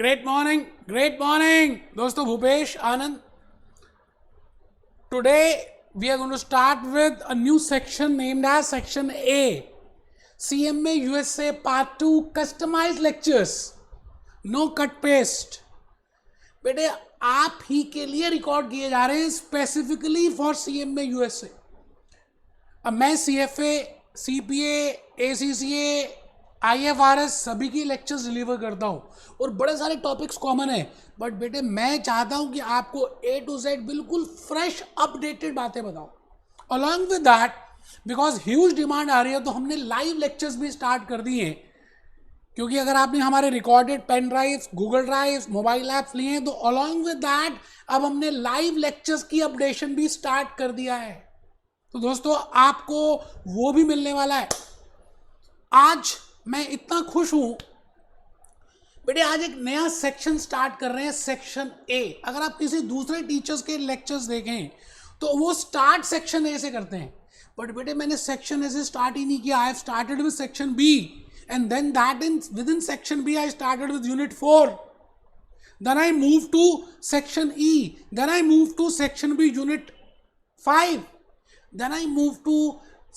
Great morning, दोस्तों भूपेश आनंद. Today we are going to start with a new section named as Section A. CMA USA Part 2 Customized Lectures. No cut paste. बेटे आप ही के लिए record किए जा रहे हैं स्पेसिफिकली फॉर CMA USA. अब मैं CFA, CPA, ACCA, IFRS सभी की लेक्चर्स डिलीवर करता हूँ और बड़े सारे टॉपिक्स कॉमन है. बट बेटे मैं चाहता हूँ कि आपको A to Z बिल्कुल फ्रेश अपडेटेड बातें बताऊँ. Along with that because huge demand आ रही है तो हमने लाइव लेक्चर्स भी स्टार्ट कर दिए हैं. क्योंकि अगर आपने हमारे recorded pen drive, Google drive, mobile apps लिए हैं तो अलॉन्ग विद दैट अब हमने लाइव लेक्चर्स की अपडेशन भी स्टार्ट कर दिया है. तो दोस्तों आपको वो भी मिलने वाला है. आज मैं इतना खुश हूं बेटे, आज एक नया सेक्शन स्टार्ट कर रहे हैं, सेक्शन ए. अगर आप किसी दूसरे टीचर्स के लेक्चर्स देखें तो वो स्टार्ट सेक्शन ए से करते हैं. बट बेटे मैंने सेक्शन ए से स्टार्ट ही नहीं किया. I have started with section B and then that within section B I started with unit 4. Then I moved to section E. Then I moved to section B unit 5. Then I moved to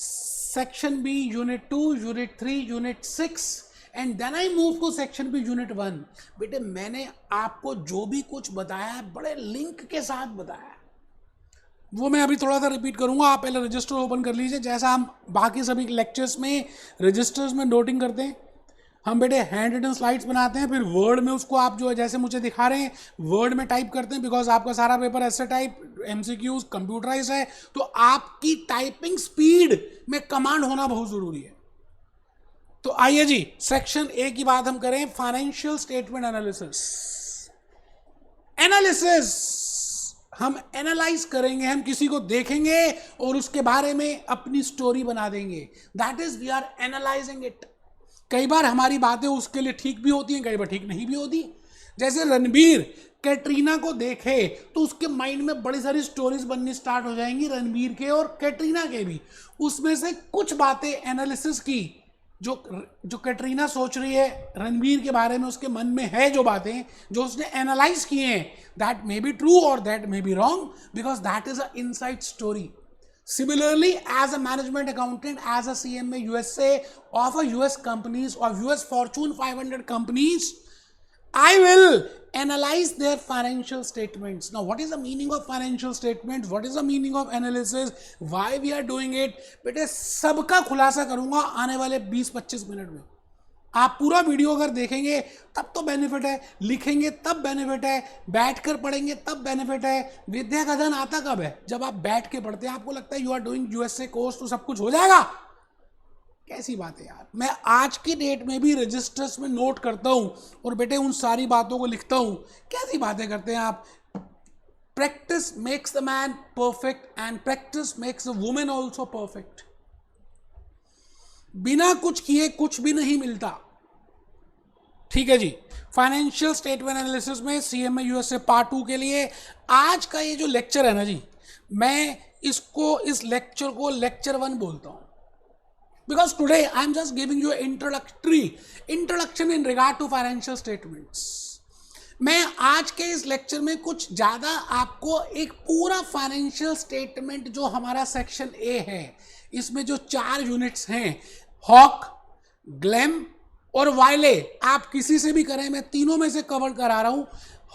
section B unit 2, unit 3, unit 6 and then I moved to section B unit 1. बेटे मैंने आपको जो भी कुछ बताया है बड़े link के साथ बताया है. वो मैं अभी थोड़ा सा रिपीट करूंगा. आप पहले रजिस्टर ओपन कर लीजिए. जैसा हम बाकी सभी लेक्चर्स में रजिस्टर्स में नोटिंग करते हैं, हम बेटे हैंड रिटन स्लाइड्स बनाते हैं, फिर वर्ड में उसको आप जो है जैसे मुझे दिखा रहे हैं वर्ड में टाइप करते हैं. बिकॉज आपका सारा पेपर ऐसे टाइप MCQs कंप्यूटराइज है तो आपकी टाइपिंग स्पीड में कमांड होना बहुत जरूरी है. तो आइए जी सेक्शन ए की बात हम करें. फाइनेंशियल स्टेटमेंट एनालिसिस हम एनालाइज करेंगे, हम किसी को देखेंगे और उसके बारे में अपनी स्टोरी बना देंगे. That is we are analysing it. कई बार हमारी बातें उसके लिए ठीक भी होती हैं, कई बार ठीक नहीं भी होती. जैसे रणबीर कैटरीना को देखे तो उसके माइंड में बड़ी सारी स्टोरीज बननी स्टार्ट हो जाएंगी, रणबीर के और कैटरीना के भी. उसमें से कुछ बातें एनालिसिस की जो कैटरीना सोच रही है रणबीर के बारे में, उसके मन में है जो बातें जो उसने एनालाइज किए हैं, दैट मे बी ट्रू और that may be wrong because that is a inside story. Similarly, as a management accountant, as a CMA USA of a US companies or US Fortune 500 companies, I will analyze their financial statements. Now, what is the meaning of financial statements? What is the meaning of analysis? Why we are doing it? बेटे सबका खुलासा करूंगा आने वाले 20-25 minute में. आप पूरा video अगर देखेंगे तब तो बेनिफिट है, लिखेंगे तब बेनिफिट है, बैठकर पढ़ेंगे तब बेनिफिट है. विद्या का धन आता कब है? जब आप बैठ के पढ़ते हैं. आपको लगता है you are doing USA course तो सब कुछ हो जाएगा. कैसी बात है यार. मैं आज की डेट में भी रजिस्टर्स में नोट करता हूं और बेटे उन सारी बातों को लिखता हूं. कैसी बातें करते हैं आप. Practice makes the man perfect and practice makes the women also perfect. बिना कुछ किए कुछ भी नहीं मिलता. ठीक है जी. फाइनेंशियल स्टेटमेंट एनालिसिस में CMA USA पार्ट 2 के लिए आज का ये जो लेक्चर है ना जी, मैं इस लेक्चर को लेक्चर 1 बोलता हूं. Because today I am just giving you introduction in regard to financial statements. मैं आज के इस लेक्चर में कुछ ज्यादा आपको एक पूरा फाइनेंशियल स्टेटमेंट जो हमारा सेक्शन ए है, इसमें जो 4 यूनिट्स हैं, हॉक, ग्लैम और वायले, आप किसी से भी करें, मैं तीनों में से कवर करा रहा हूं.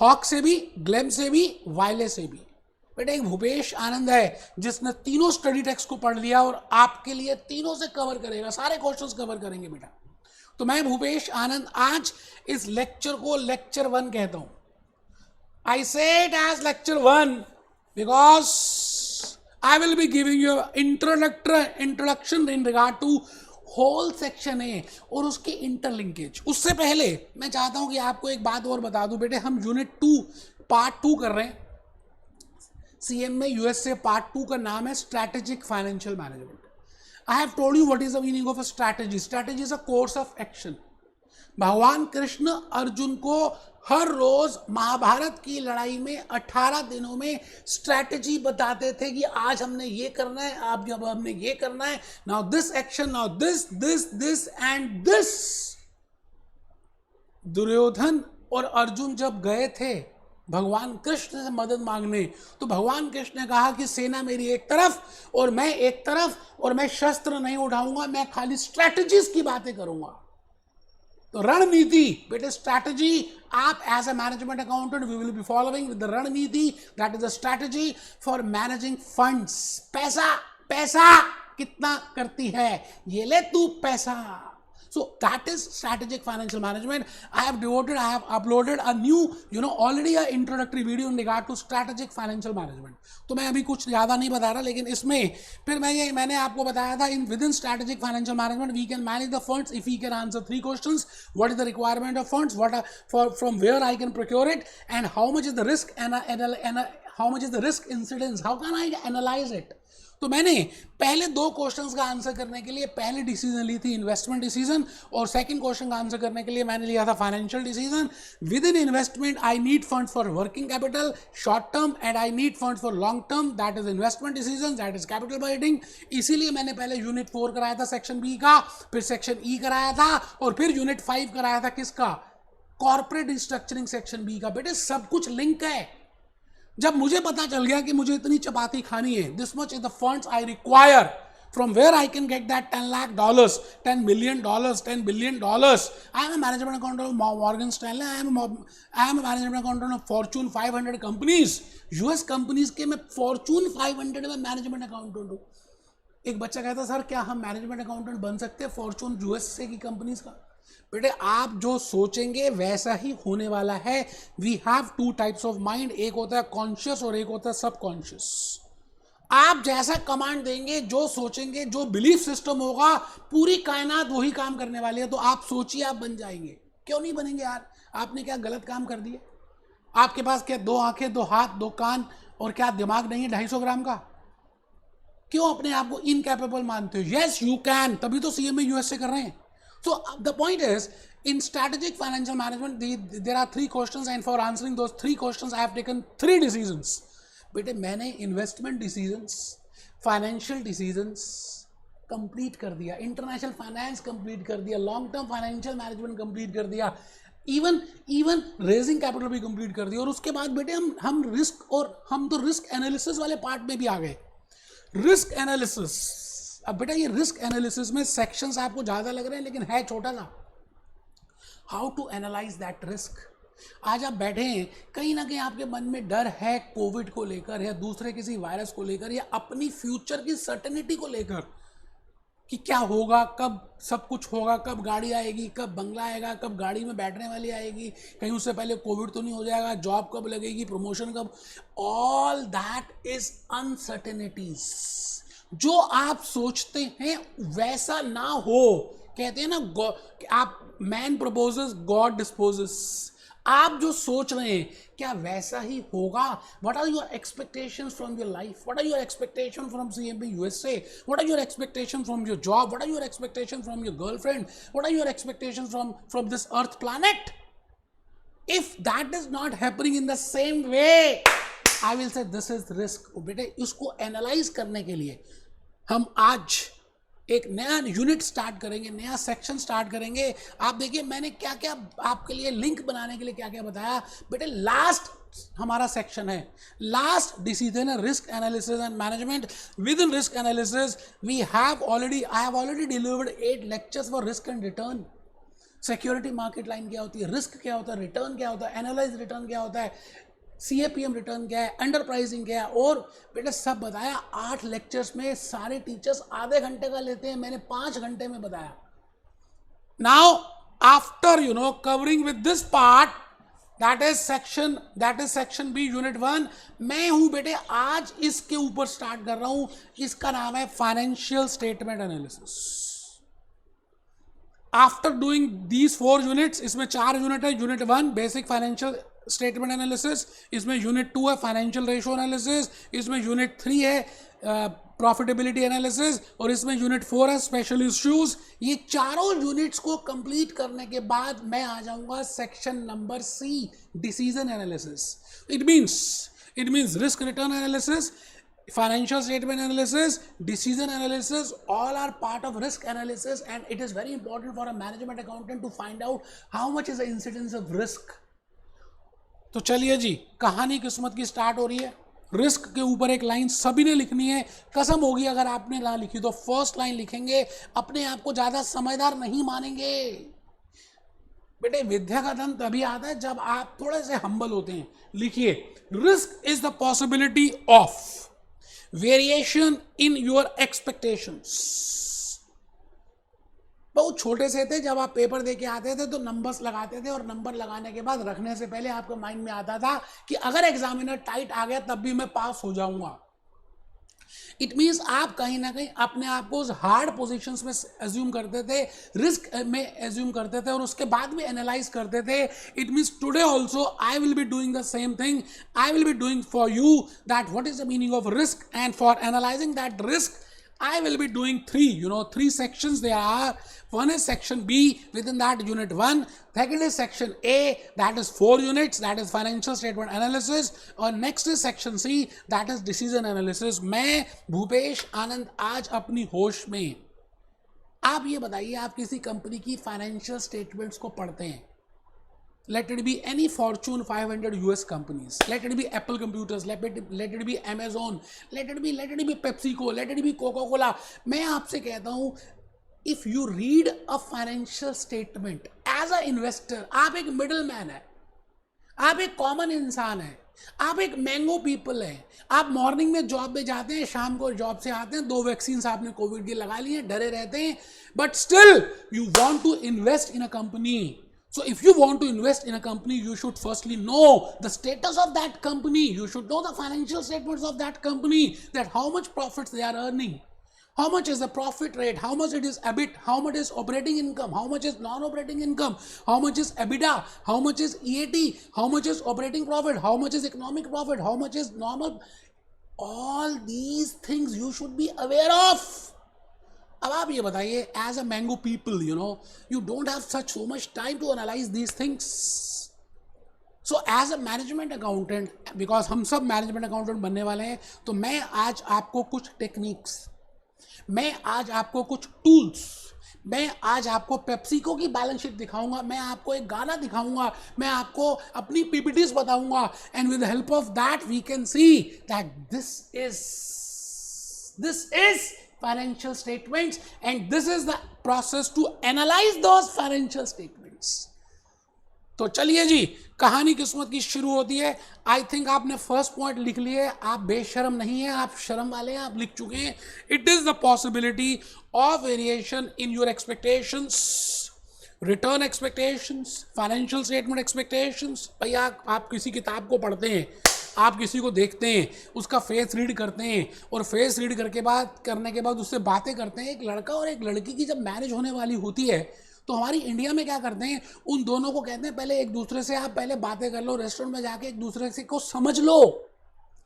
हॉक से भी, ग्लैम से भी, वायले से भी. बेटा एक भूपेश आनंद है जिसने तीनों स्टडी टेक्स्ट को पढ़ लिया और आपके लिए तीनों से कवर करेगा, सारे क्वेश्चंस कवर करेंगे बेटा. तो मैं भूपेश आनंद आज इस लेक्चर को लेक्चर 1 कहता हूं. I say it as lecture 1 because I will be giving you introduction in regard to whole section A और उसकी इंटरलिंकेज. उससे पहले मैं चाहता हूं कि आपको एक बात और बता दूं बेटे, हम यूनिट 2 पार्ट 2 कर रहे हैं. CMA USA पार्ट 2 का नाम है strategic financial management. I have told you what is the meaning of a strategy. Strategy is a course of action. भगवान कृष्ण अर्जुन को हर रोज महाभारत की लड़ाई में 18 दिनों में स्ट्रैटेजी बताते थे कि आज हमने ये करना है, आप जब हमने ये करना है, now this action, now this and this. Duryodhan और अर्जुन जब गए थे भगवान कृष्ण से मदद मांगने, तो भगवान कृष्ण ने कहा कि सेना मेरी एक तरफ और मैं एक तरफ, और मैं शस्त्र नहीं उठाऊंगा, मैं खाली स्ट्रैटेजीज की बातें करूंगा। तो रणनीति बेटे, स्ट्रैटेजी, आप as a management accountant we will be following with the रणनीति, that is the strategy for managing funds. पैसा, पैसा कितना करती है, ये ले तू पैसा। So that is strategic financial management. I have uploaded a new, already a introductory video in regard to strategic financial management. तो मैं अभी कुछ ज़्यादा नहीं बता रहा, लेकिन इसमें फिर मैंने आपको बताया था within strategic financial management we can manage the funds if we can answer 3 questions. What is the requirement of funds? From where I can procure it, and how much is the risk and how much is the risk incidence? How can I analyze it? तो मैंने पहले 2 questions का answer करने के लिए पहले decision ली थी investment decision, और सेकंड क्वेश्चन का आंसर करने के लिए मैंने लिया था financial decision. With in investment I need fund for working capital short term, and I need fund for long term, that is investment decision, that is capital budgeting. इसीलिए मैंने पहले यूनिट 4 कराया था सेक्शन बी का, फिर section E कराया था, और फिर यूनिट 5 कराया था किसका, कॉर्पोरेट रिस्ट्रक्चरिंग सेक्शन बी का। बेटे सब कुछ लिंक है। जब मुझे पता चल गया कि मुझे इतनी चपाती खानी है, this much is the funds I require, from where I can get that $10 lakh, $10 million, $10 billion. I am a management accountant of Morgan Stanley. I am a management accountant of Fortune 500 companies. US companies के मैं Fortune 500 में management accountant हूँ। एक बच्चा कहता sir क्या हम management accountant बन सकते हैं फॉर्चून यूएसए की कंपनीज का? बेटे आप जो सोचेंगे वैसा ही होने वाला है। We have 2 types of mind, एक होता है कॉन्शियस और एक होता है सबकॉन्शियस। आप जैसा कमांड देंगे, जो सोचेंगे, जो बिलीफ सिस्टम होगा, पूरी कायनात वही काम करने वाली है। तो आप सोचिए आप बन जाएंगे, क्यों नहीं बनेंगे यार? आपने क्या गलत काम कर दिए? आपके पास क्या 2 आंखें, 2 हाथ, 2 कान और क्या दिमाग नहीं है 250 ग्राम का? क्यों अपने आप को इनकैपेबल मानते हो? यस यू कैन, तभी तो सीएमए यूएसए कर रहे हैं। So the point is, in strategic financial management, there are 3 questions, and for answering those 3 questions, I have taken 3 decisions. बेटे मैंने investment decisions, financial decisions complete कर दिया, international finance complete कर दिया, long term financial management complete कर दिया, even raising capital भी complete कर दिया। और उसके बाद बेटे हम risk, और हम तो risk analysis वाले part में भी आ गए। risk analysis, अब बेटा ये रिस्क एनालिसिस में सेक्शंस आपको ज़्यादा लग रहे हैं, लेकिन है छोटा सा। How to analyse that risk. आज आप बैठे हैं, कहीं ना कहीं आपके मन में डर है कोविड को लेकर, या दूसरे किसी वायरस को लेकर, या अपनी फ्यूचर की सर्टेनिटी को लेकर कि क्या होगा, कब सब कुछ होगा, कब गाड़ी आएगी, कब बंगला आएगा, कब गाड़ी में बैठने वाली आएगी, कहीं उससे पहले कोविड तो नहीं हो जाएगा, जॉब कब लगेगी, प्रमोशन कब। All that is uncertainties. जो आप सोचते हैं वैसा ना हो। कहते हैं ना, आप मैन प्रपोजेस गॉड डिस्पोजेस। आप जो सोच रहे हैं क्या वैसा ही होगा? What are your expectations from your life? What are your expectation from CMA USA? What are your expectation from your job? What are your expectation from your girlfriend? What are your expectation from this earth planet? If that is not happening in the same way, I will say this is risk. बेटे इसको analyse करने के लिए हम आज एक नया unit start करेंगे, नया सेक्शन स्टार्ट करेंगे। आप देखिए मैंने क्या क्या आपके लिए लिंक बनाने के लिए क्या क्या बताया। बेटे लास्ट हमारा सेक्शन है, लास्ट डिसीजन है risk analysis and management. With in risk analysis I have already delivered 8 lectures for risk and return. Security market line क्या होती है, रिस्क क्या होता है, रिटर्न क्या होता है, एनालाइज रिटर्न क्या होता है, CAPM रिटर्न क्या है, अंडर प्राइसिंग क्या है, और बेटा सब बताया 8 लेक्चर्स में। सारे टीचर्स आधे घंटे का लेते हैं, मैंने 5 घंटे में बताया। Now after covering with this part, that is section B unit 1, मैं हूं बेटे आज इसके ऊपर स्टार्ट कर रहा हूं। इसका नाम है financial statement analysis. After doing these 4 units, इसमें 4 यूनिट है। Unit 1 basic financial statement analysis, इसमें यूनिट 2 है फाइनेंशियल रेशियो एनालिसिस, इसमें यूनिट 3 है प्रॉफिटेबिलिटी एनालिसिस, और इसमें यूनिट 4 है स्पेशल इश्यूज। ये चारों यूनिट्स को कंप्लीट करने के बाद मैं आ जाऊंगा section number C, decision analysis. It means risk return analysis, financial statement analysis, decision analysis, all are part of risk analysis, and it is very important for a management accountant to find out how much is the incidence of risk तो चलिए जी, कहानी किस्मत की start हो रही है। Risk के ऊपर एक लाइन सभी ने लिखनी है। कसम होगी अगर आपने ना लिखी तो फर्स्ट लाइन लिखेंगे, अपने आप को ज्यादा समझदार नहीं मानेंगे। बेटे विद्या का धन तभी आता है जब आप थोड़े से हम्बल होते हैं। लिखिए, risk is the possibility of variation in your expectations. बहुत छोटे से थे, जब आप पेपर दे के आते थे तो नंबर्स लगाते थे और नंबर लगाने के बाद रखने से पहले आपके माइंड में आता था कि अगर एग्जामिनर टाइट आ गया तब भी मैं पास हो जाऊंगा। इट मीन्स आप कहीं ना कहीं अपने आप को उस हार्ड पोजीशंस में एज्यूम करते थे, रिस्क में एज्यूम करते थे और उसके बाद भी एनालाइज करते थे। It means today also I will be doing the same thing. I will be doing for you that what is the meaning of risk, and for analysing that risk I will be doing three sections there are. One is section B, within that unit 1. Second is section A, that is 4 units, that is financial statement analysis. और next is section C, that is decision analysis. मैं भूपेश आनंद आज अपनी होश में। आप ये बताइए, आप किसी कंपनी की फाइनेंशियल स्टेटमेंट्स को पढ़ते हैं, let it be any Fortune 500 US companies, let it be Apple computers, let it be Amazon, let it be PepsiCo, let it be Coca-Cola. मैं आपसे कहता हूँ, if you read a financial statement as a investor, आप एक middle man है, आप एक common इंसान है, आप एक मैंगो पीपल है। आप मॉर्निंग में जॉब पे जाते हैं, शाम को जॉब से आते हैं, 2 वैक्सीन आपने कोविड की लगा ली है, डरे रहते हैं, but still you want to invest in a company. So if you want to invest in a company, you should firstly know the status of that company. You should know the financial statements of that company, that how much profits they are earning, how much is the profit rate, how much it is EBIT, how much is operating income, how much is non-operating income, how much is EBITDA, how much is EAT, how much is operating profit, how much is economic profit, how much is normal. All these things you should be aware of. अब आप ये बताइए, as a mango people, you don't have such so much time to analyze these things. So as a management accountant, because हम सब management accountant बनने वाले हैं, तो मैं आज आपको कुछ टेक्निक्स, मैं आज आपको कुछ टूल्स, मैं आज आपको पेप्सिको की बैलेंस शीट दिखाऊंगा, मैं आपको एक गाना दिखाऊंगा, मैं आपको अपनी पीपीटीज बताऊंगा, and with the help of that we can see that this is financial statements, and this is the process to analyze those financial statements. तो चलिए जी, कहानी किस्मत की शुरू होती है. आई थिंक आपने फर्स्ट पॉइंट लिख लिया है. आप बेशरम नहीं है, आप शर्म वाले हैं, आप लिख चुके हैं. It is the possibility of variation in your expectations, return expectations, financial statement expectations. भैया आप किसी किताब को पढ़ते हैं, आप किसी को देखते हैं, उसका फेस रीड करते हैं, और फेस रीड करने के बाद उससे बातें करते हैं. एक लड़का और एक लड़की की जब मैरिज होने वाली होती है, तो हमारी इंडिया में क्या करते हैं, उन दोनों को कहते हैं पहले एक दूसरे से आप पहले बातें कर लो, रेस्टोरेंट में जाके एक दूसरे से को समझ लो.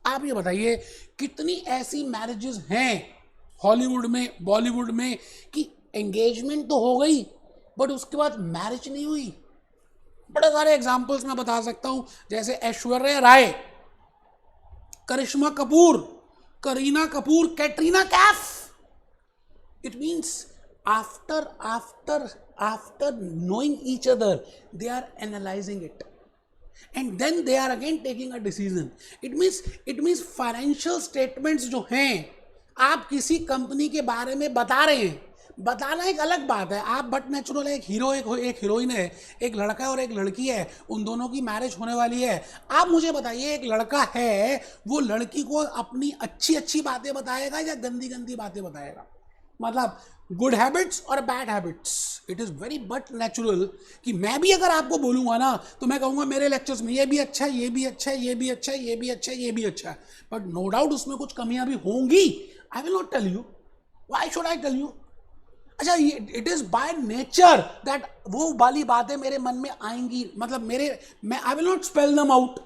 आप ये बताइए, कितनी ऐसी मैरिजेस हैं हॉलीवुड में, बॉलीवुड में, कि एंगेजमेंट तो हो गई बट उसके बाद मैरिज नहीं हुई. बड़े सारे एग्जाम्पल्स मैं बता सकता हूं, जैसे ऐश्वर्या राय, करिश्मा Kapoor, Kareena Kapoor, Katrina Kaif. It means after knowing each other, they are analyzing it, and then they are again taking a decision. It means financial statements जो हैं, आप किसी कंपनी के बारे में बता रहे हैं, बताना एक अलग बात है. आप बट नेचुरल, एक हीरो एक हीरोइन है, एक लड़का और एक लड़की है, उन दोनों की मैरिज होने वाली है. आप मुझे बताइए, एक लड़का है, वो लड़की को अपनी अच्छी अच्छी बातें बताएगा या गंदी गंदी बातें बताएगा? मतलब गुड हैबिट्स और bad habits. It is very but natural कि मैं भी अगर आपको बोलूँगा ना, तो मैं कहूँगा मेरे लेक्चर्स में ये भी अच्छा है, ये भी अच्छा है, ये भी अच्छा है, ये भी अच्छा है, ये भी अच्छा है, बट नो डाउट उसमें कुछ कमियां भी होंगी. I will not tell you. Why should I tell you? अच्छा, it is by nature that वो वाली बातें मेरे मन में आएंगी, मतलब I will not spell them out.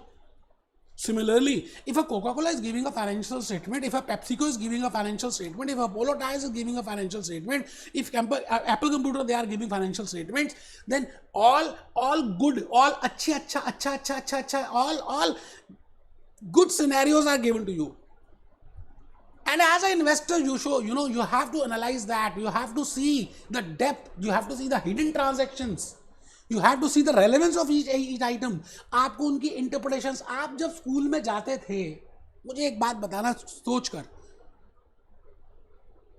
Similarly, if a Coca-Cola is giving a financial statement, if a PepsiCo is giving a financial statement, if Apollo Tyres is giving a financial statement, if Apple Computer they are giving financial statements, then all good, all अच्छा, all good scenarios are given to you. And as an investor, you have to analyze that. You have to see the depth. You have to see the hidden transactions. You have to see the relevance of each item. आपको उनकी interpretations, आप जब school में जाते थे, मुझे एक बात बताना सोच कर,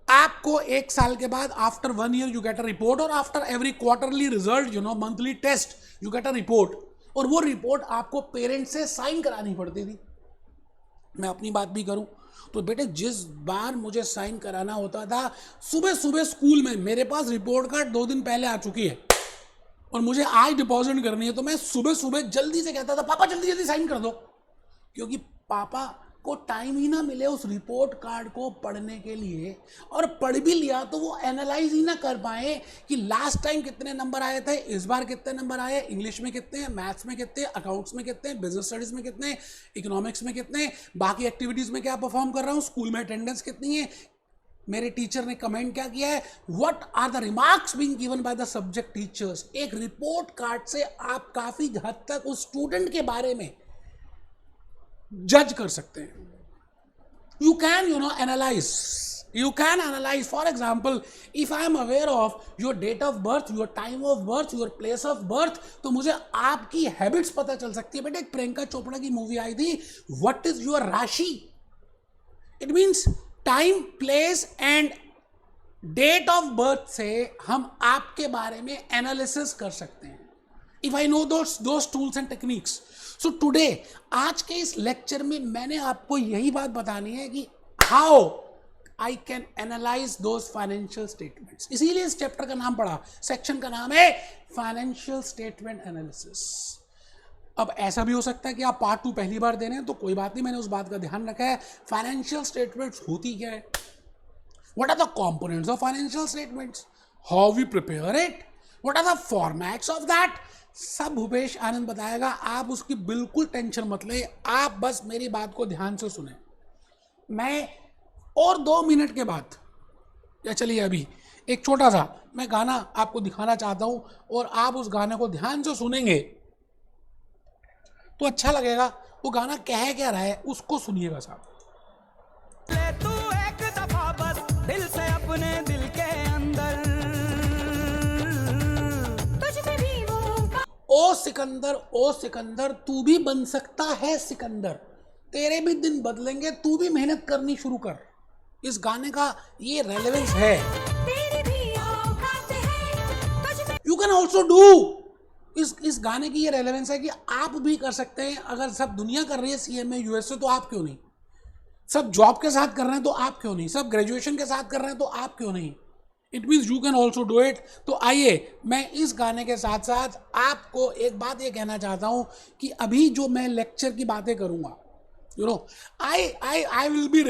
आपको एक साल के बाद after 1 year you get a report, और after every quarterly result, monthly test, you get a report, और वो रिपोर्ट आपको पेरेंट्स से साइन करानी पड़ती थी. मैं अपनी बात भी करूं तो बेटे, जिस बार मुझे साइन कराना होता था, सुबह सुबह स्कूल में मेरे पास रिपोर्ट कार्ड 2 दिन पहले आ चुकी है और मुझे आज डिपॉजिट करनी है, तो मैं सुबह सुबह जल्दी से कहता था, पापा जल्दी जल्दी साइन कर दो, क्योंकि पापा को टाइम ही ना मिले उस रिपोर्ट कार्ड को पढ़ने के लिए, और पढ़ भी लिया तो वो एनालाइज ही ना कर पाए कि लास्ट टाइम कितने नंबर आए थे, इस बार कितने नंबर आए, इंग्लिश में कितने, मैथ्स में कितने, अकाउंट्स में कितने, बिजनेस स्टडीज में कितने, इकोनॉमिक्स में कितने, बाकी एक्टिविटीज में क्या परफॉर्म कर रहा हूँ, स्कूल में अटेंडेंस कितनी है, मेरे टीचर ने कमेंट क्या किया है, what are the remarks being given by the subject teachers. एक रिपोर्ट कार्ड से आप काफी हद तक उस स्टूडेंट के बारे में जज कर सकते हैं. You can, analyze. You can analyze. For example, if I am aware of your date of birth, your time of birth, your place of birth, तो मुझे आपकी हैबिट्स पता चल सकती है. बेटे, एक प्रियंका चोपड़ा की मूवी आई थी, What is your राशि? It means time, place and date of birth से हम आपके बारे में एनालिसिस कर सकते हैं. If I know those tools and techniques. So today, आज के इस लेक्चर में मैंने आपको यही बात बतानी है कि how I can analyse those financial statements. इसीलिए इस चैप्टर का नाम पड़ा, सेक्शन का नाम है फाइनेंशियल स्टेटमेंट एनालिसिस. अब ऐसा भी हो सकता है कि आप पार्ट 2 पहली बार दे रहे हैं, तो कोई बात नहीं, मैंने उस बात का ध्यान रखा है. फाइनेंशियल स्टेटमेंट्स होती क्या है, what are the components of financial statements, how we prepare it, what are the formats of that, सब भूपेश आनंद बताएगा. आप उसकी बिल्कुल टेंशन मत ले, आप बस मेरी बात को ध्यान से सुने. मैं और 2 मिनट के बाद, या चलिए अभी एक छोटा सा मैं गाना आपको दिखाना चाहता हूं, और आप उस गाने को ध्यान से सुनेंगे तो अच्छा लगेगा. वो गाना कह क्या रहा है उसको सुनिएगा साहब. ले तू एक दफा बस दिल से अपने दिल के अंदर, तुझ में भी वो, ओ सिकंदर तू भी बन सकता है सिकंदर, तेरे भी दिन बदलेंगे, तू भी मेहनत करनी शुरू कर. इस गाने का ये रेलेवेंस है. You can also do. इस गाने की ये रेलेवेंस है कि आप भी कर सकते हैं. अगर सब दुनिया कर रही है CMA USA, तो आप क्यों नहीं? सब जॉब के साथ कर रहे हैं तो आप क्यों नहीं? सब ग्रेजुएशन के साथ कर रहे हैं तो आप क्यों नहीं? It means you can also do it. तो आइए, मैं इस गाने के साथ साथ आपको एक बात ये कहना चाहता हूं कि अभी जो मैं लेक्चर की बातें करूंगा, I will be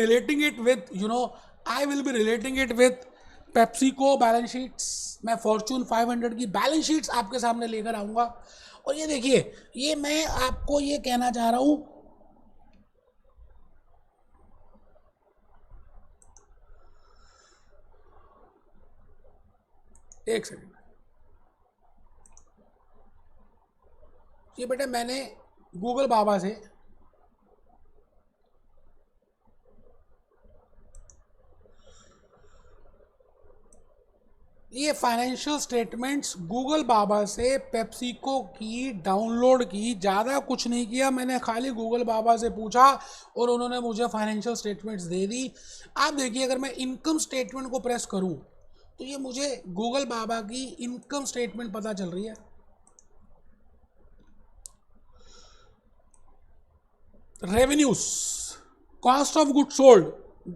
relating it with PepsiCo balance sheets. मैं फॉर्च्यून 500 की बैलेंस शीट्स आपके सामने लेकर आऊंगा. और ये देखिए, ये मैं आपको ये कहना चाह रहा हूं, एक सेकंड. ये बेटे मैंने गूगल बाबा से ये फाइनेंशियल स्टेटमेंट्स गूगल बाबा से पेप्सिको की डाउनलोड की. ज़्यादा कुछ नहीं किया, मैंने खाली गूगल बाबा से पूछा और उन्होंने मुझे फाइनेंशियल स्टेटमेंट्स दे दी. आप देखिए, अगर मैं इनकम स्टेटमेंट को प्रेस करूं तो ये मुझे गूगल बाबा की इनकम स्टेटमेंट पता चल रही है. Revenues, cost of good sold,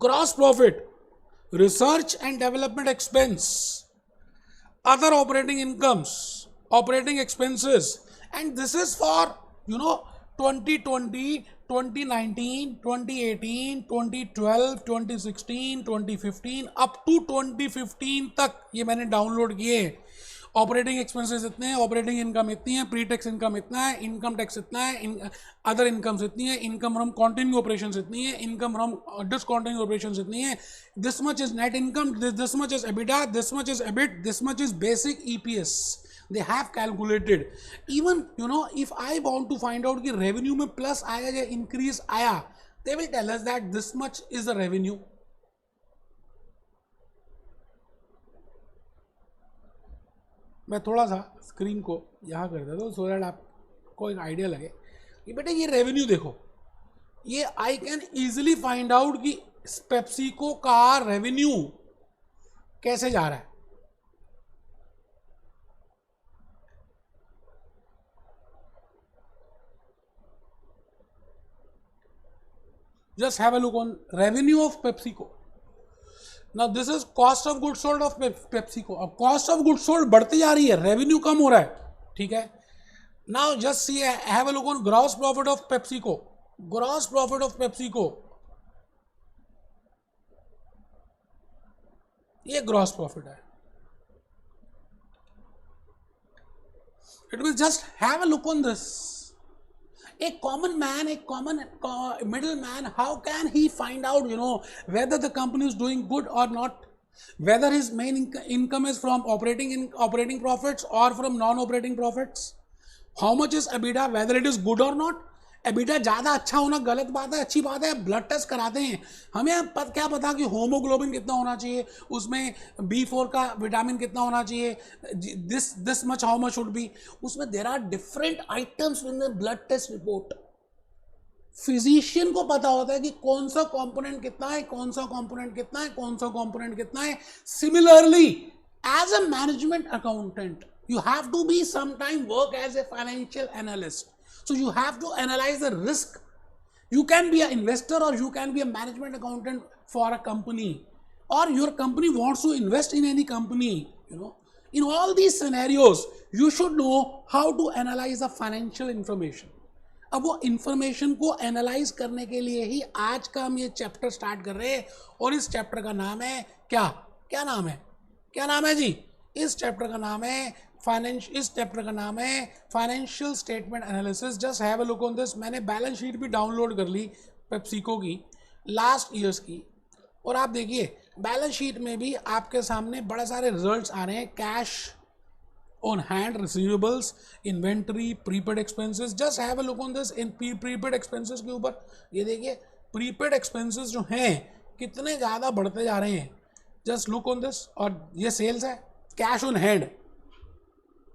gross profit, research and development expense, other operating incomes, operating expenses, and this is for 2020, 2019, 2018, 2012, 2016, 2015 up to 2015 तक ये मैंने डाउनलोड किए. ऑपरेटिंग एक्सपेंसेस इतने हैं, ऑपरेटिंग इनकम इतनी है, प्री टैक्स इनकम इतना है, इनकम टैक्स इतना है, अदर इनकम्स इतनी है, इनकम फ्रॉम कॉन्टिन्यू ऑपरेशंस इतनी है, इनकम फ्रॉम डिसकॉन्टिन्यू ऑपरेशंस इतनी है, this much is net income, this much is EBITDA, this much is EBIT, this much is basic EPS. They have calculated. Even if I want to find out कि revenue में plus आया या increase आया, they will tell us that this much is the revenue. मैं थोड़ा सा screen को यहाँ कर देता हूँ सो दैट आपको एक आइडिया लगे कि बेटे ये रेवेन्यू देखो, ये I can easily find out कि पेप्सिको का रेवेन्यू कैसे जा रहा है। Just have a look on revenue of PepsiCo. Now this is cost of goods sold of PepsiCo. अब cost of goods sold बढ़ती जा रही है, revenue कम हो रहा है, ठीक है। Now just see, have a look on gross profit of PepsiCo. Gross profit of PepsiCo. ये gross profit है। It will just have a look on this. A common man, a common middleman, how can he find out, whether the company is doing good or not? Whether his main income is from operating profits or from non-operating profits? How much is EBITDA? Whether it is good or not? EBITDA ज़्यादा अच्छा होना गलत बात है, अच्छी बात है। Blood test कराते हैं, हमें क्या पता कि होमोग्लोबिन कितना होना चाहिए, उसमें B4 का विटामिन कितना होना चाहिए, this much how much should be, उसमें there are different items in the blood test report. Physician को पता होता है कि कौन सा कंपोनेंट कितना है, कौन सा कंपोनेंट कितना है, कौन सा कंपोनेंट कितना है। Similarly as a management accountant you have to be sometime work as a financial analyst, so you have to analyze the risk. You can be an investor or you can be a management accountant for a company, or your company wants to invest in any company. In all these scenarios you should know how to analyze the financial information. अब वो information को analyse करने के लिए ही आज का हम ये चैप्टर स्टार्ट कर रहे हैं, और इस चैप्टर का नाम है क्या नाम है जी? इस चैप्टर का नाम है financial statement analysis. Just have a look on this. मैंने बैलेंस शीट भी डाउनलोड कर ली पेप्सिको की लास्ट ईयर्स की, और आप देखिए बैलेंस शीट में भी आपके सामने बड़े सारे रिजल्ट्स आ रहे हैं। Cash on hand, receivables, inventory, prepaid expenses. Just have a look on this. In prepaid expenses के ऊपर ये देखिए, प्रीपेड एक्सपेंसेस जो हैं कितने ज़्यादा बढ़ते जा रहे हैं। Just look on this. और ये सेल्स है, cash on hand.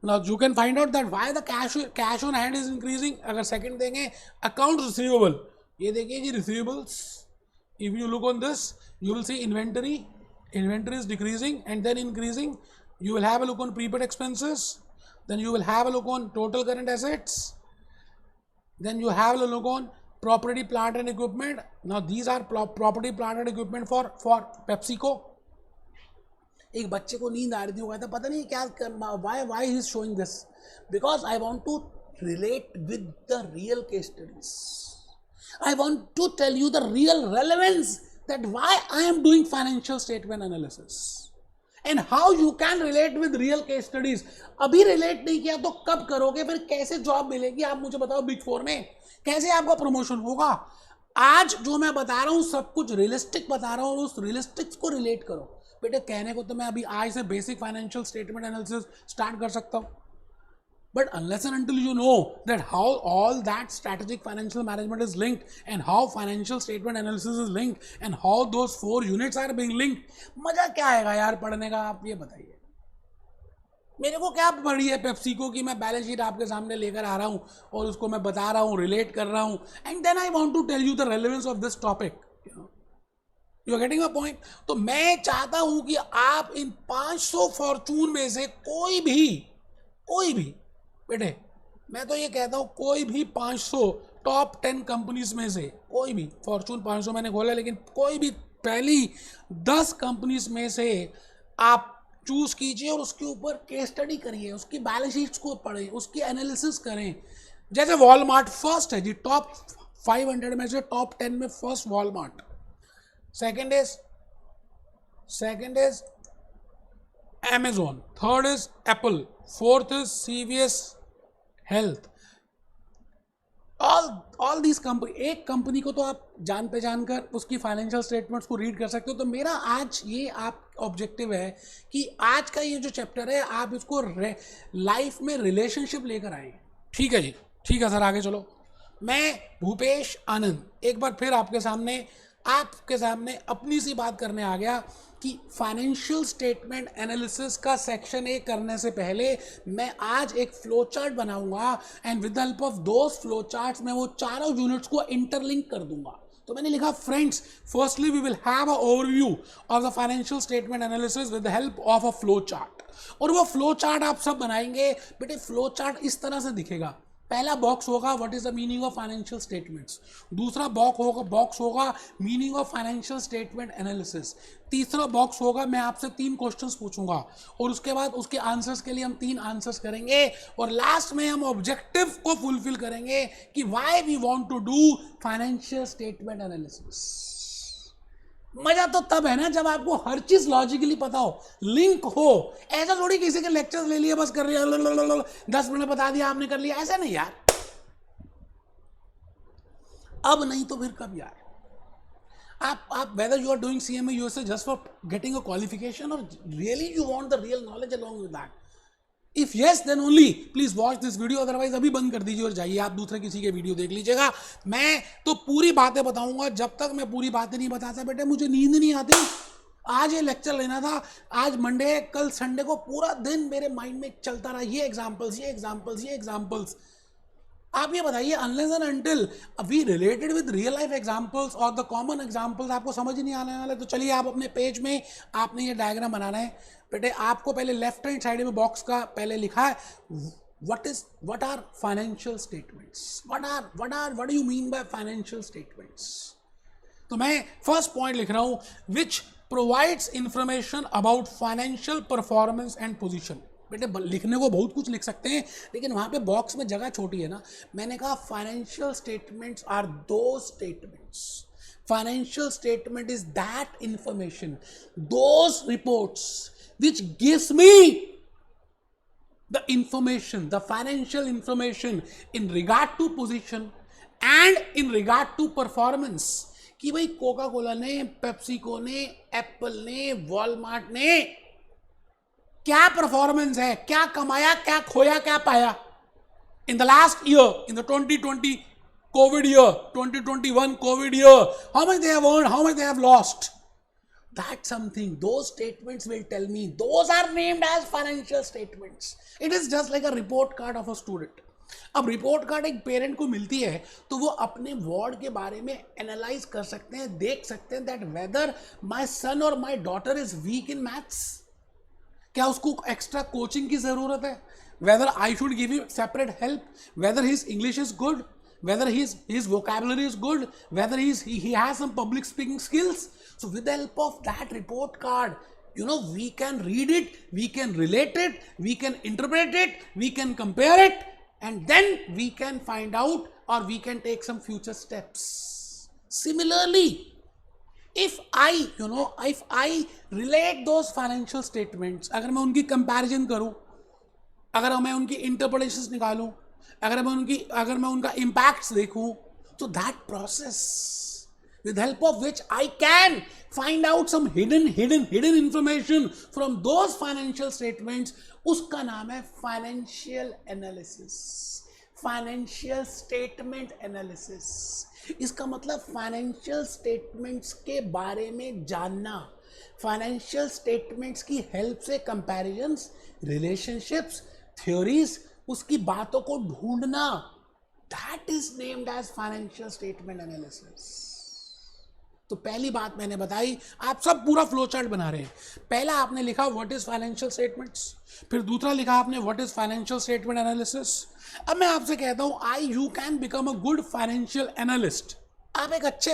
Now you can find out that why the cash on hand is increasing. अगर सेकंड देंगे अकाउंट रिसीवेबल, ये देखिए जी receivables. If you look on this you will see inventory is decreasing and then increasing. You will have a look on prepaid expenses, then you will have a look on total current assets, then you have a look on property, plant and equipment. Now these are property, plant and equipment for PepsiCo. एक बच्चे को नींद आ रही थी, वो कहता पता नहीं क्या, why he is showing this, because I want to relate with the real case studies. I want to tell you the real relevance that why I am doing financial statement analysis and how you can relate with real case studies. अभी relate नहीं किया तो कब करोगे? फिर कैसे job मिलेगी? आप मुझे बताओ, बिग फोर में कैसे आपका प्रमोशन होगा? आज जो मैं बता रहा हूँ सब कुछ रियलिस्टिक बता रहा हूँ, उस रियलिस्टिक्स को रिलेट करो। बेटे कहने को तो मैं अभी आज से basic financial statement analysis start कर सकता हूँ, but unless and until you know that how all that strategic financial management is linked and how financial statement analysis is linked and how those 4 units are being linked, मजा क्या आएगा यार पढ़ने का? आप ये बताइए। मेरे को क्या पड़ी है पेप्सिको की? मैं बैलेंस शीट आपके सामने लेकर आ रहा हूँ और उसको मैं बता रहा हूँ, रिलेट कर रहा हूँ, and then I want to tell you the relevance of this topic. You are getting my point? तो मैं चाहता हूं कि आप इन 500 फॉर्चून में से कोई भी बेटे, मैं तो ये कहता हूं कोई भी 500 टॉप 10 कंपनीज में से कोई भी, फॉर्चून 500 मैंने खोला, लेकिन कोई भी पहली 10 कंपनीज में से आप चूज कीजिए और उसके ऊपर केस स्टडी करिए, उसकी बैलेंस शीट्स को पढ़ें, उसकी एनालिसिस करें। जैसे वॉलमार्ट फर्स्ट है जी, टॉप 500 में से टॉप 10 में first Walmart, second is Amazon, third is Apple, fourth is CVS Health. all these company, एक कंपनी को तो आप जान पहचान कर उसकी फाइनेंशियल स्टेटमेंट्स को रीड कर सकते हो। तो मेरा आज ये आप ऑब्जेक्टिव है कि आज का ये जो चैप्टर है आप इसको लाइफ में रिलेशनशिप लेकर आए। ठीक है जी, ठीक है सर, आगे चलो। मैं भूपेश आनंद एक बार फिर आपके सामने आपके सामने अपनी सी बात करने आ गया कि फाइनेंशियल स्टेटमेंट एनालिसिस का सेक्शन ए करने से पहले मैं आज एक फ्लो चार्ट बनाऊंगा and with the help of those flow charts मैं वो चारों यूनिट्स को इंटरलिंक कर दूंगा। तो मैंने लिखा friends, firstly we will have an overview of the financial statement analysis with the help of a flow chart. और वो फ्लो चार्ट आप सब बनाएंगे। बेटे फ्लो चार्ट इस तरह से दिखेगा। पहला बॉक्स होगा what is the meaning of financial statements, दूसरा बॉक्स होगा meaning of financial statement analysis, तीसरा बॉक्स होगा मैं आपसे 3 क्वेश्चंस पूछूंगा और उसके बाद उसके आंसर्स के लिए हम 3 आंसर्स करेंगे और लास्ट में हम ऑब्जेक्टिव को फुलफिल करेंगे कि why we want to do financial statement analysis. मजा तो तब है ना जब आपको हर चीज लॉजिकली पता हो, लिंक हो। ऐसा थोड़ी किसी के लेक्चर्स ले लिए बस कर लिया, 10 मिनट बता दिया आपने कर लिया, ऐसा नहीं यार। अब नहीं तो फिर कब यार। आप whether you are doing CMA USA just for getting a qualification or really you want the real knowledge along with that, if yes then only please watch this video, otherwise अभी बंद कर दीजिए और जाइए आप दूसरे किसी के वीडियो देख लीजिएगा। मैं तो पूरी बातें बताऊंगा, जब तक मैं पूरी बातें नहीं बताता बेटे मुझे नींद नहीं आती। आज ये लेक्चर लेना था, आज मंडे, कल संडे को पूरा दिन मेरे माइंड में चलता रहा, ये एग्जाम्पल्स। आप ये बताइए unless and until we related with real life examples और द कॉमन एग्जांपल्स आपको समझ ही नहीं आने वाले। तो चलिए आप अपने पेज में आपने ये डायग्राम बनाना है। बेटे आपको पहले लेफ्ट हैंड साइड में बॉक्स का पहले लिखा है what are financial statements, what do you mean by financial statements। तो मैं फर्स्ट पॉइंट लिख रहा हूं which provides information about financial performance and position। बेटे लिखने को बहुत कुछ लिख सकते हैं लेकिन वहां पे बॉक्स में जगह छोटी है ना। मैंने कहा फाइनेंशियल स्टेटमेंट्स आर दो statements. Financial statement is that information, those reports which gives me the information, the financial information in regard to position and in regard to performance कि भाई कोका कोला ने, पेप्सिको ने, Apple ने, Walmart ने क्या performance है, क्या कमाया, क्या खोया, क्या पाया in the last year, in the 2020 Covid year, 2021 Covid year, how much they have earned, how much they have lost। That's something, those statements will tell me, those are named as financial statements। It is just like a report card of a student। अब report card एक parent को मिलती है तो वो अपने ward के बारे में एनालाइज कर सकते हैं, देख सकते हैं दैट वेदर माय सन और my daughter is weak in maths, क्या उसको एक्स्ट्रा कोचिंग की जरूरत है, whether I should give you separate help, weather his English is good, whether his vocabulary is good, whether he has some public speaking skills। So with the help of that report card, you know, we can read it, we can relate it, we can interpret it, we can compare it, and then we can find out or we can take some future steps। Similarly, if I relate those financial statements, अगर मैं उनकी comparison करूं, अगर मैं उनकी interpretations निकालूं, अगर मैं उनका इम्पैक्ट्स देखूं, तो that process with help of which I can find out some hidden information from those financial statements, उसका नाम है financial analysis, financial statement analysis. इसका मतलब फाइनेंशियल स्टेटमेंट्स के बारे में जानना, फाइनेंशियल स्टेटमेंट्स की हेल्प से कंपैरिजंस, रिलेशनशिप्स, थ्योरीज, उसकी बातों को ढूंढना, that is named as financial statement analysis. तो पहली बात मैंने बताई, आप सब पूरा फ्लो चार्ट बना रहे हैं। पहला आपने लिखा व्हाट इज फाइनेंशियल स्टेटमेंट्स, फिर दूसरा लिखा आपने what is financial statement analysis. अब मैं आपसे कहता हूं you can become a good financial analyst. आप एक अच्छे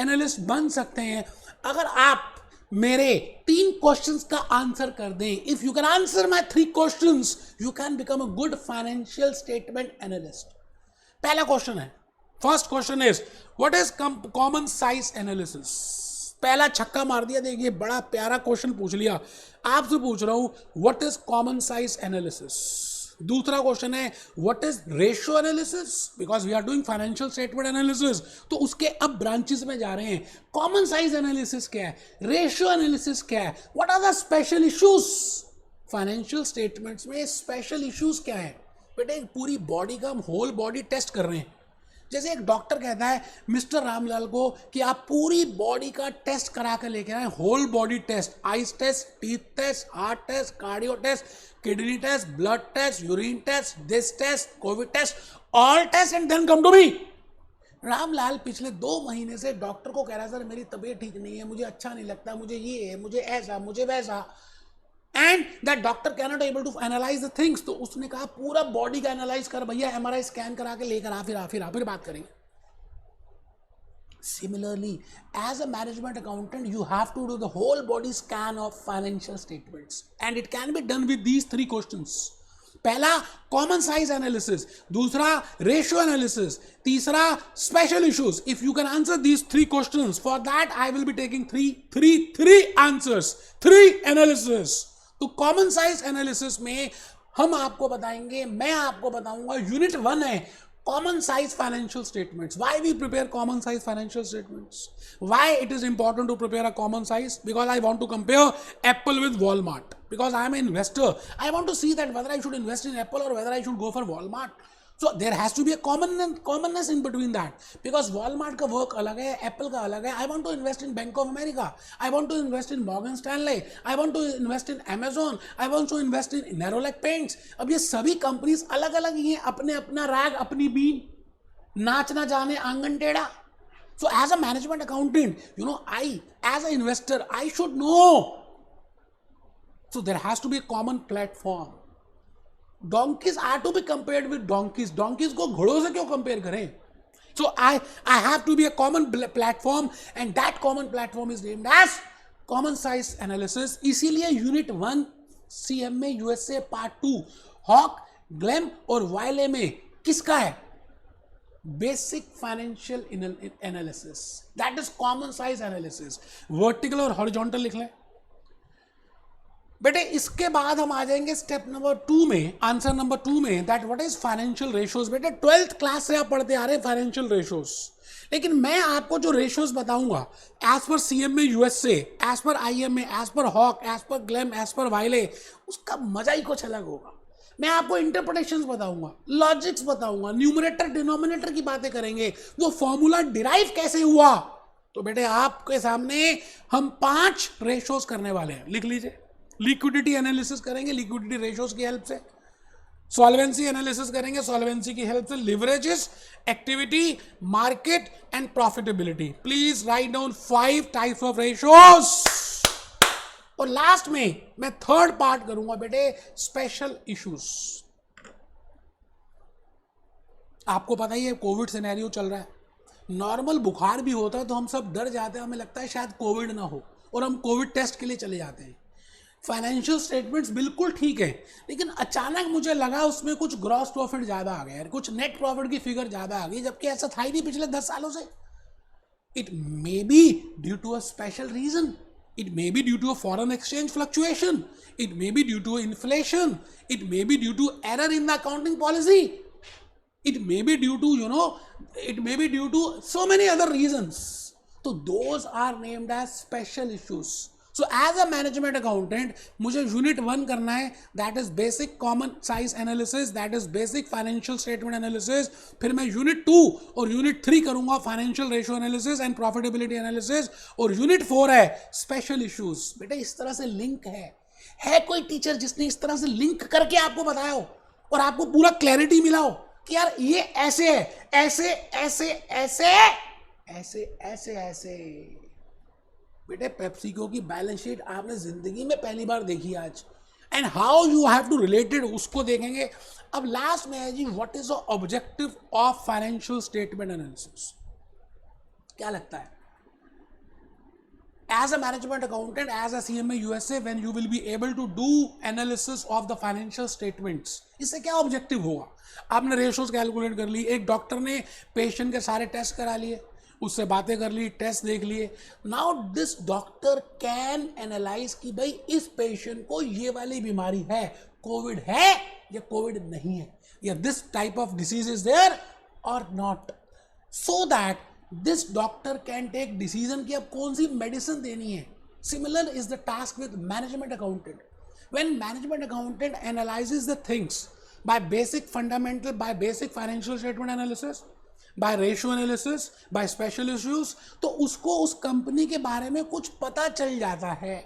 एनालिस्ट बन सकते हैं अगर आप मेरे 3 क्वेश्चंस का आंसर कर दें। If you can answer my 3 questions you can become a good financial statement analyst. पहला क्वेश्चन है, first question is what is common size analysis. पहला छक्का मार दिया। देखिए बड़ा प्यारा क्वेश्चन पूछ लिया। आपसे पूछ रहा हूं what is common size analysis. दूसरा क्वेश्चन है what is ratio analysis, because we are doing financial statement analysis, तो उसके अब ब्रांचेस में जा रहे हैं। कॉमन साइज एनालिसिस क्या है, रेशियो एनालिसिस क्या है, what are the special issues. Financial statements में स्पेशल इश्यूज क्या है बेटे, पूरी बॉडी का हम होल बॉडी टेस्ट कर रहे हैं। जैसे एक डॉक्टर कहता है मिस्टर रामलाल को कि आप पूरी बॉडी का टेस्ट करा कर लेके आए, whole body test, eyes test, teeth test, heart test, cardio test, kidney test, blood test, urine test, this test, Covid test, all test and then come to me. Ramlal पिछले 2 महीने से डॉक्टर को कह रहा है सर मेरी तबीयत ठीक नहीं है, मुझे अच्छा नहीं लगता, मुझे ये है, मुझे ऐसा, मुझे वैसा, and that doctor can not able to analyse the things. तो उसने कहा पूरा बॉडी का एनालाइज कर भैया, एमआरआई स्कैन करा के लेकर आ, फिर बात करेंगे। Similarly, as a management accountant, you have to do the whole body scan of financial statements, and it can be done with these 3 questions. पहला कॉमन साइज एनालिसिस, दूसरा रेशियो एनालिसिस, तीसरा special issues. If you can answer these 3 questions, for that I will be taking 3 answers, 3 analysis. तो common size analysis में हम आपको बताएंगे, मैं आपको बताऊंगा, यूनिट 1 है common size financial statements. Why we prepare common size financial statements? Why it is important to prepare a common size? Because I want to compare Apple with Walmart. Because I am an investor, I want to see that whether I should invest in Apple or whether I should go for Walmart. So there has to be a commonness in between that. Because Walmart का work अलग है, Apple का अलग है. I want to invest in Bank of America. I want to invest in Morgan Stanley. I want to invest in Amazon. I want to invest in Nerolac Paints. अब ये सभी companies अलग अलग ही हैं, अपने अपना रैग, अपनी बीन, नाच ना जाने आंगन टेढ़ा. So as a management accountant, as an investor, I should know. So there has to be a common platform. Donkeys are to be compared with donkeys. Donkeys को घोड़ों से क्यों कंपेयर करें? So I have to be a common platform, and that common platform is named as common size analysis. इसीलिए unit 1 CMA USA part 2 Hock, Gleim और Wiley में किसका है? Basic financial analysis. That is common size analysis. Vertical और horizontal लिख लें बेटे. इसके बाद हम आ जाएंगे स्टेप नंबर 2 में, आंसर नंबर 2 में, that what is financial ratios. बेटे 12th क्लास से आप पढ़ते आ रहे हैं फाइनेंशियल रेशियोज, लेकिन मैं आपको जो रेशियोज बताऊंगा as per CMA USA, as per IMA, as per Hock, as per Gleim, as per Wiley, उसका मजा ही कुछ अलग होगा. मैं आपको इंटरप्रिटेशंस बताऊंगा, लॉजिक्स बताऊंगा, न्यूमरेटर डिनोमिनेटर की बातें करेंगे, वो फॉर्मूला डिराइव कैसे हुआ. तो बेटे आपके सामने हम 5 रेशियोज करने वाले हैं, लिख लीजिए. लिक्विडिटी एनालिसिस करेंगे लिक्विडिटी रेशियोज की हेल्प से, सॉल्वेंसी एनालिसिस करेंगे सॉल्वेंसी की हेल्प से, leverages, activity, market and profitability. Please write down 5 types of ratios. और लास्ट में मैं 3rd पार्ट करूंगा बेटे, स्पेशल इश्यूज. आपको पता ही है कोविड सिनेरियो चल रहा है. नॉर्मल बुखार भी होता है तो हम सब डर जाते हैं, हमें लगता है शायद कोविड ना हो, और हम कोविड टेस्ट के लिए चले जाते हैं. फाइनेंशियल स्टेटमेंट्स बिल्कुल ठीक है, लेकिन अचानक मुझे लगा उसमें कुछ ग्रॉस प्रॉफिट ज़्यादा आ गया, कुछ नेट प्रॉफिट की फिगर ज़्यादा आ गई, जबकि ऐसा था ही नहीं पिछले 10 सालों से. It may be due to a special reason. It may be due to a foreign exchange fluctuation. It may be due to inflation. It may be due to error in the accounting policy. It may be due to, it may be due to so many other reasons. So those are named as special issues. So as a management accountant, मुझे unit 1 करना है, that is basic common size analysis, that is basic financial statement analysis. फिर मैं unit 2 और unit 3 करूंगा financial ratio analysis and profitability analysis, और unit 4 है special issues. बेटा इस तरह से लिंक है कोई टीचर जिसने इस तरह से लिंक करके आपको बताया हो और आपको पूरा क्लैरिटी मिला हो कि यार ये ऐसे है, ऐसे ऐसे ऐसे ऐसे ऐसे ऐसे. बेटे पेप्सिको की बैलेंस शीट आपने जिंदगी में पहली बार देखी आज, and how you have to related उसको देखेंगे. अब लास्ट में है जी, what is the objective of financial statement analysis. क्या लगता है? As a management accountant, as a CMA USA, when you will be able to do analysis of the financial statements, इससे क्या ऑब्जेक्टिव होगा? आपने रेशियोज कैलकुलेट कर ली, एक doctor ने पेशेंट के सारे टेस्ट करा लिए, उससे बातें कर ली, टेस्ट देख लिए. Now this doctor can analyse कि भाई इस पेशेंट को ये वाली बीमारी है, कोविड है या कोविड नहीं है, या this type of disease is there or not, so that this doctor can take decision कि अब कौन सी मेडिसिन देनी है. Similar is the task with management accountant. When management accountant analyses the things by basic fundamental, by basic financial statement analysis, by ratio analysis, by special issues, तो उसको उस company के बारे में कुछ पता चल जाता है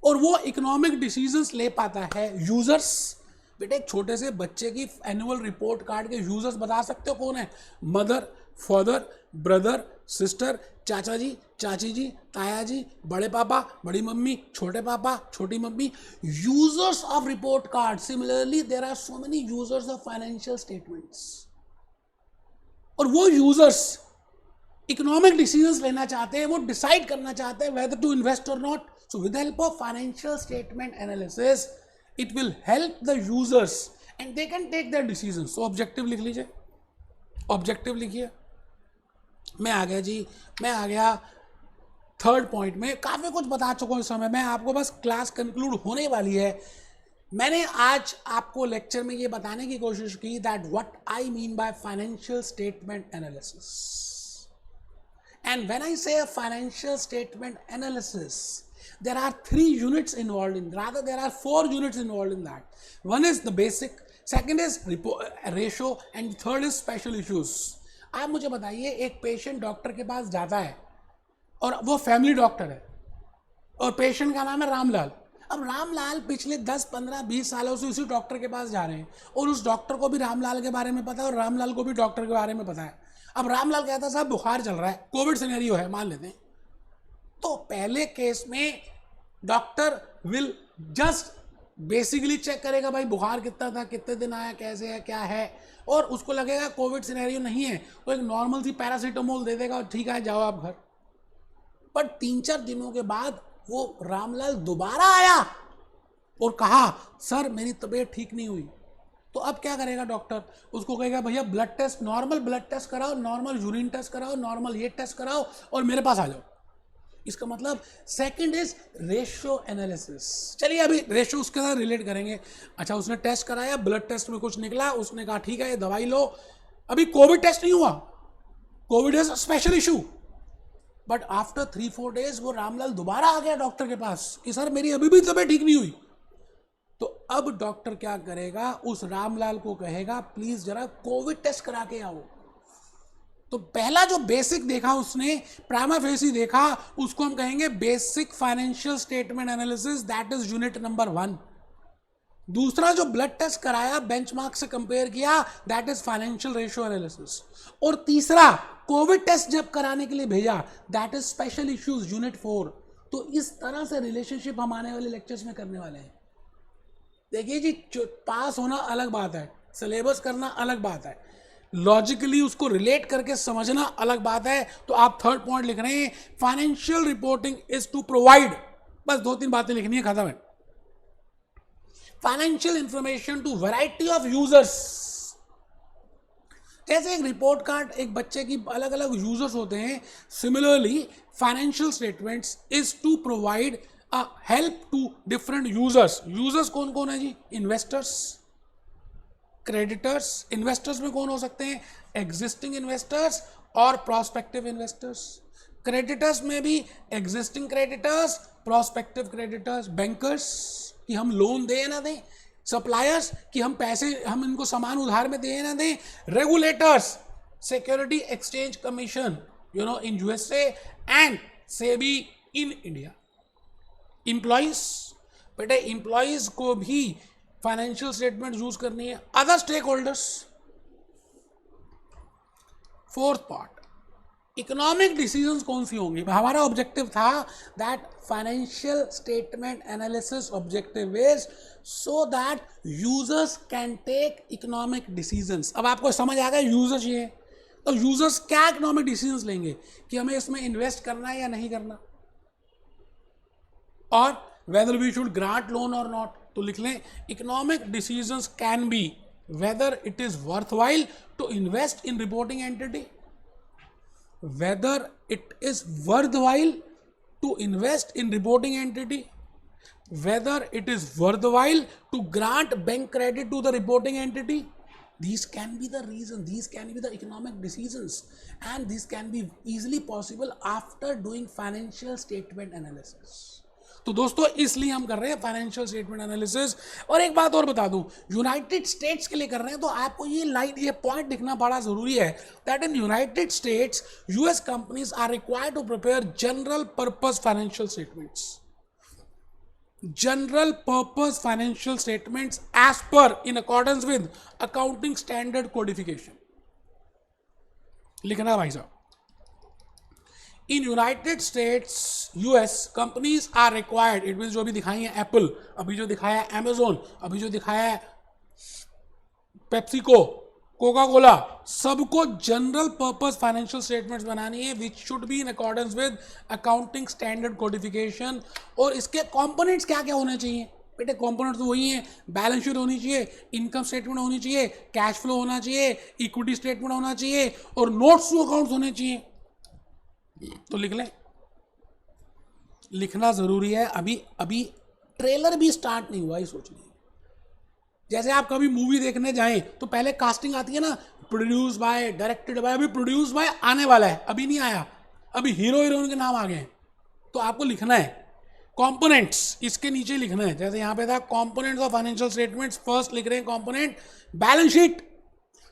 और वो इकोनॉमिक डिसीजंस ले पाता है। यूजर्स, बेटे एक छोटे से बच्चे की एनुअल रिपोर्ट कार्ड के यूजर्स बता सकते हो कौन है? मदर, फादर, ब्रदर, सिस्टर, चाचा जी, चाची जी, ताया जी, बड़े पापा, बड़ी मम्मी, छोटे पापा, छोटी mummy, users of report card. Similarly there are so many users of financial statements, और वो यूजर्स इकोनॉमिक डिसीजंस लेना चाहते हैं, वो डिसाइड करना चाहते हैं वेदर टू इन्वेस्ट और not. So with help of financial statement analysis it will help the users and they can take their decisions. So objective लिख लीजिए, ऑब्जेक्टिव लिखिए। मैं आ गया जी, मैं आ गया थर्ड पॉइंट में। काफ़ी कुछ बता चुका हूँ इस समय में, आपको बस क्लास कंक्लूड होने वाली है। मैंने आज आपको लेक्चर में ये बताने की कोशिश की that what I mean by financial statement analysis. And when I say financial statement analysis, there are 3 units involved in, rather there are 4 units involved in that. One is the basic, second is ratio, and third is special issues. आप मुझे बताइए, एक patient doctor के पास जाता है और वो family doctor है और पेशेंट का नाम है रामलाल। अब रामलाल पिछले 10, 15, 20 सालों से उसी डॉक्टर के पास जा रहे हैं और उस डॉक्टर को भी रामलाल के बारे में पता है और रामलाल को भी डॉक्टर के बारे में पता है। अब रामलाल कहता है साहब बुखार चल रहा है, कोविड सिनेरियो है, मान लेते हैं। तो पहले केस में doctor will just basically check करेगा भाई बुखार कितना था, कितने दिन आया, कैसे है, क्या है, और उसको लगेगा कोविड सिनेरियो नहीं है तो एक नॉर्मल सी पैरासीटामोल दे देगा और ठीक है जाओ आप घर। पर 3-4 दिनों के बाद वो रामलाल दोबारा आया और कहा सर मेरी तबीयत ठीक नहीं हुई। तो अब क्या करेगा डॉक्टर? उसको कहेगा भैया blood test, normal blood test कराओ, नॉर्मल यूरिन टेस्ट कराओ, नॉर्मल ये टेस्ट कराओ और मेरे पास आ जाओ। इसका मतलब सेकंड इज रेशियो एनालिसिस। चलिए अभी रेशियो उसके साथ रिलेट करेंगे। अच्छा उसने टेस्ट कराया, ब्लड टेस्ट में कुछ निकला, उसने कहा ठीक है ये दवाई लो। अभी कोविड टेस्ट नहीं हुआ, Covid is special issue, but after 3-4 days वो रामलाल दोबारा आ गया डॉक्टर के पास कि सर मेरी अभी भी तबीयत ठीक नहीं हुई। तो अब डॉक्टर क्या करेगा? उस रामलाल को कहेगा प्लीज जरा कोविड टेस्ट करा के आओ। तो पहला जो बेसिक देखा उसने, प्राइमा फेसी देखा, उसको हम कहेंगे basic financial statement analysis, that is unit number 1। दूसरा जो ब्लड टेस्ट कराया, बेंचमार्क से कंपेयर किया, that is financial ratio analysis. और तीसरा कोविड टेस्ट जब कराने के लिए भेजा, that is special issues, unit 4। तो इस तरह से रिलेशनशिप हम आने वाले लेक्चर्स में करने वाले हैं। देखिए जी, पास होना अलग बात है, सिलेबस करना अलग बात है, लॉजिकली उसको रिलेट करके समझना अलग बात है। तो आप थर्ड पॉइंट लिख रहे हैं financial reporting is to provide, बस 2-3 बातें लिखनी है, खत्म है। Financial information to variety of users. जैसे एक रिपोर्ट कार्ड एक बच्चे की अलग अलग यूजर्स होते हैं, similarly financial statements is to provide a help to different users. Users कौन कौन है जी? Investors, creditors. इन्वेस्टर्स में कौन हो सकते हैं? एग्जिस्टिंग इन्वेस्टर्स और प्रोस्पेक्टिव इन्वेस्टर्स। क्रेडिटर्स में भी existing creditors, prospective creditors. Bankers कि हम लोन दें ना दें, सप्लायर्स कि हम पैसे, हम इनको सामान उधार में दें ना दें। Regulators, security exchange commission in USA and SEBI in India. Employees, बेटे एम्प्लॉइज को भी फाइनेंशियल स्टेटमेंट यूज करनी है। Other stakeholders. Fourth part, economic decisions कौन सी होंगी? हमारा ऑब्जेक्टिव था that financial statement analysis objective is so that users can take economic decisions. अब आपको समझ आ गया यूजर्स ये है, तो यूजर्स क्या इकोनॉमिक डिसीजंस लेंगे कि हमें इसमें इन्वेस्ट करना है या नहीं करना, और whether we should grant loan और नॉट। तो लिख लें economic decisions can be whether it is worthwhile to invest in reporting entity, whether it is worthwhile to invest in reporting entity, whether it is worthwhile to grant bank credit to the reporting entity. These can be the reason, these can be the economic decisions, and this can be easily possible after doing financial statement analysis. तो दोस्तों इसलिए हम कर रहे हैं financial statement analysis. और एक बात और बता दूं, यूनाइटेड स्टेट्स के लिए कर रहे हैं तो आपको ये लाइन, ये पॉइंट दिखना बड़ा जरूरी है that in United States US companies are required to prepare general purpose financial statements, general purpose financial statements as per in accordance with accounting standard codification. लिखना भाई साहब, in United States US companies are required, it mean जो अभी दिखाई है Apple, अभी जो दिखाया है अमेजोन, अभी जो दिखाया है पेप्सिको, कोका कोला, सबको जनरल पर्पस फाइनेंशियल स्टेटमेंट्स बनानी है which should be in accordance with accounting standard codification. और इसके कंपोनेंट्स क्या क्या होने चाहिए बेटे? कंपोनेंट्स तो वही हैं, बैलेंस शीट होनी चाहिए, इनकम स्टेटमेंट होनी चाहिए, कैश फ्लो होना चाहिए, इक्विटी स्टेटमेंट होना चाहिए और नोट्स टू अकाउंट्स होने चाहिए। तो लिख लें, लिखना जरूरी है। अभी ट्रेलर भी स्टार्ट नहीं हुआ, ये सोच लीजिए। जैसे आप कभी मूवी देखने जाएं तो पहले कास्टिंग आती है ना, प्रोड्यूस बाय, डायरेक्टेड बाय, अभी प्रोड्यूस बाय आने वाला है, अभी नहीं आया, अभी हीरो हीरोइन के नाम आ गए हैं। तो आपको लिखना है कंपोनेंट्स, इसके नीचे लिखना है, जैसे यहां पे था components of financial statements, first लिख रहे हैं component balance sheet,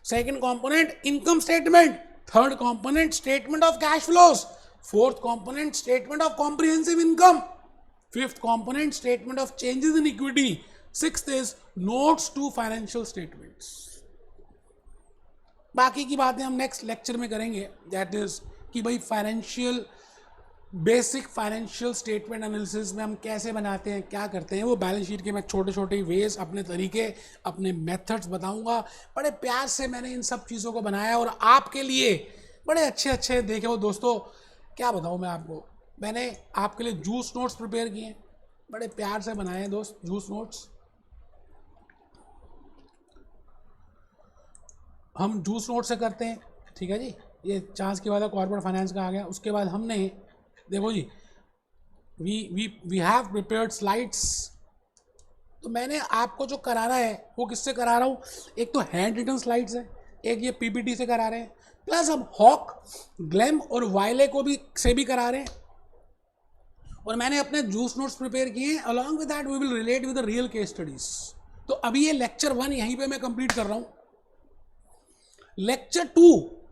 second component income statement, third component statement of cash flows, fourth component statement of comprehensive income, fifth component statement of changes in equity, sixth is notes to financial statements. बाकी की बातें हम next lecture में करेंगे, that is कि भाई financial, basic financial statement analysis में हम कैसे बनाते हैं, क्या करते हैं, वो बैलेंस शीट के मैं छोटे छोटे वेज, अपने तरीके, अपने मेथड्स बताऊंगा। बड़े प्यार से मैंने इन सब चीज़ों को बनाया और आपके लिए बड़े अच्छे अच्छे देखे हो दोस्तों। क्या बताऊं मैं आपको, मैंने आपके लिए जूस नोट्स प्रिपेयर किए हैं, बड़े प्यार से बनाए हैं दोस्त जूस नोट्स। हम जूस नोट से करते हैं, ठीक है जी। ये चांस की बात है, कॉर्पोरेट फाइनेंस का आ गया। उसके बाद हमने देखो जी, वी हैव प्रिपेयर्ड स्लाइड्स। तो मैंने आपको जो कराना है वो किससे करा रहा हूँ, एक तो हैंड रिटन स्लाइड्स है, एक ये पीपीटी से करा रहे हैं, प्लस हम हॉक, ग्लैम और वायले को भी से भी करा रहे हैं। और मैंने अपने जूस नोट्स प्रिपेयर किए हैं, along with that we will relate with the real case studies. तो अभी ये लेक्चर 1 यहीं पे मैं कंप्लीट कर रहा हूँ। लेक्चर 2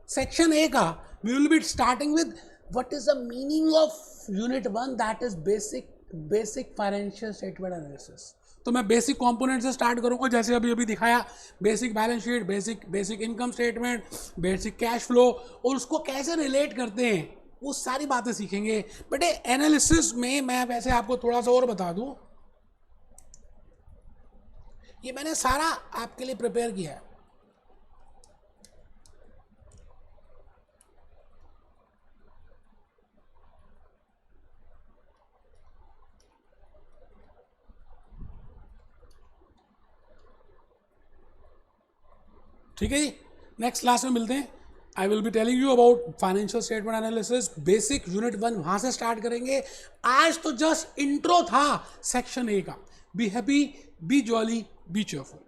सेक्शन ए का we will be starting with what is the meaning of unit 1, that is basic financial statement analysis. तो मैं बेसिक कंपोनेंट से स्टार्ट करूंगा, जैसे अभी दिखाया, basic balance sheet, basic income statement, basic cash flow, और उसको कैसे रिलेट करते हैं वो सारी बातें सीखेंगे। बट एनालिसिस में मैं वैसे आपको थोड़ा सा और बता दूं, ये मैंने सारा आपके लिए प्रिपेयर किया है। ठीक है जी, नेक्स्ट क्लास में मिलते हैं। I will be telling you about financial statement analysis, basic unit 1 वहां से स्टार्ट करेंगे। आज तो जस्ट इंट्रो था सेक्शन ए का। Be happy, B jolly, B cheerful.